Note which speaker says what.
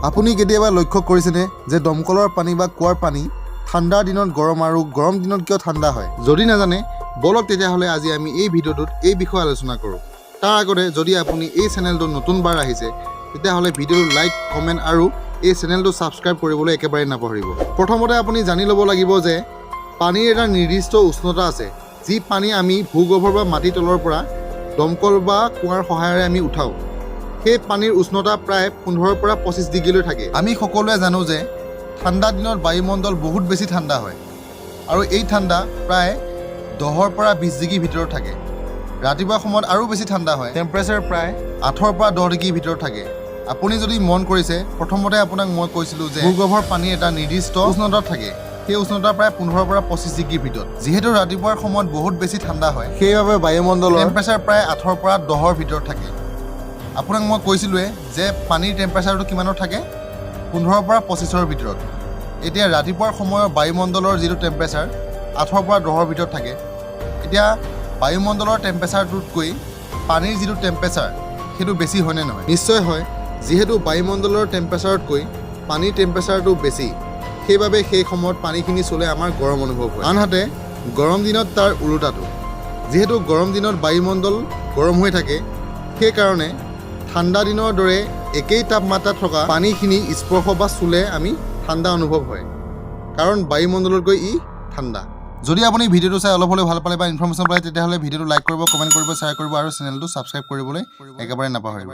Speaker 1: আপুনি কেতিয়াবা লক্ষ্য কৰিছেনে যে দমকলৰ পানী বা কুঁৱাৰ পানী ঠাণ্ডাৰ দিনত গৰম আৰু গৰম দিনত কিয় ঠাণ্ডা হয়? যদি নাজানে বলক তেতিয়াহ'লে আজি আমি এই ভিডিঅ'টোত এই বিষয়ে আলোচনা কৰোঁ। তাৰ আগতে যদি আপুনি এই চেনেলটো নতুনবাৰ আহিছে তেতিয়াহ'লে ভিডিঅ'টো লাইক, কমেণ্ট আৰু এই চেনেলটো ছাবস্ক্ৰাইব কৰিবলৈ একেবাৰে নাপাহৰিব। প্ৰথমতে আপুনি জানি ল'ব লাগিব যে পানীৰ এটা নিৰ্দিষ্ট উষ্ণতা আছে, যি পানী আমি ভূগৰ্ভৰ বা মাটিৰ তলৰ পৰা দমকল বা কুঁৱাৰ সহায়েৰে আমি উঠাওঁ। সেই পানীৰ উষ্ণতা প্ৰায় 15 পৰা 25 ডিগ্ৰীলৈ থাকে। আমি সকলোৱে জানো যে ঠাণ্ডা দিনত বায়ুমণ্ডল বহুত বেছি ঠাণ্ডা হয় আৰু এই ঠাণ্ডা প্ৰায় 10 পৰা 20 ডিগ্ৰীৰ ভিতৰত থাকে। ৰাতিপুৱা সময়ত আৰু বেছি ঠাণ্ডা হয়, টেম্পাৰেচাৰ প্ৰায় 8 পৰা 10 ডিগ্ৰীৰ ভিতৰত থাকে। আপুনি যদি মন কৰিছে, প্ৰথমতে আপোনাক মই কৈছিলোঁ যে ভূগৰ্ভৰ পানী এটা নিৰ্দিষ্ট উষ্ণতাত থাকে। সেই উষ্ণতা প্ৰায় 15 পৰা 25 ডিগ্ৰীৰ ভিতৰত। যিহেতু ৰাতিপুৱাৰ সময়ত বহুত বেছি ঠাণ্ডা হয়, সেইবাবে বায়ুমণ্ডলৰ টেম্পাৰেচাৰ প্ৰায় 8 পৰা 10ৰ ভিতৰত থাকে। আপোনাক মই কৈছিলোঁৱে যে পানীৰ টেম্পাৰেচাৰটো কিমানত থাকে? 15 পৰা 25ৰ ভিতৰত। এতিয়া ৰাতিপুৱাৰ সময়ৰ বায়ুমণ্ডলৰ যিটো টেম্পাৰেচাৰ 8 পৰা 10ৰ ভিতৰত থাকে। এতিয়া বায়ুমণ্ডলৰ টেম্পাৰেচাৰটোতকৈ পানীৰ যিটো টেম্পাৰেচাৰ সেইটো বেছি হয়নে নহয়? নিশ্চয় হয়। যিহেতু বায়ুমণ্ডলৰ টেম্পাৰেচাৰতকৈ পানীৰ টেম্পাৰেচাৰটো বেছি, সেইবাবে সেই সময়ত পানীখিনি চলে আমাৰ গৰম অনুভৱ হয়। আনহাতে গৰম দিনত তাৰ ওলোটাটো। যিহেতু গৰম দিনত বায়ুমণ্ডল গৰম হৈ থাকে, সেইকাৰণে ঠাণ্ডা দিনৰ দৰে একেই তাপমাত্ৰাত থকা পানীখিনি স্পৰ্শ বা চুলে আমি ঠাণ্ডা অনুভৱ হয়, কাৰণ বায়ুমণ্ডলতকৈ ই ঠাণ্ডা। যদি আপুনি ভিডিঅ'টো চাই অলপ হ'লেও ভাল পালে বা ইনফৰ্মেশ্যন পালে তেতিয়াহ'লে ভিডিঅ'টো লাইক কৰিব, কমেণ্ট কৰিব, শ্বেয়াৰ কৰিব আৰু চেনেলটো ছাবস্ক্ৰাইব কৰিবলৈ একেবাৰে নাপাহৰিব।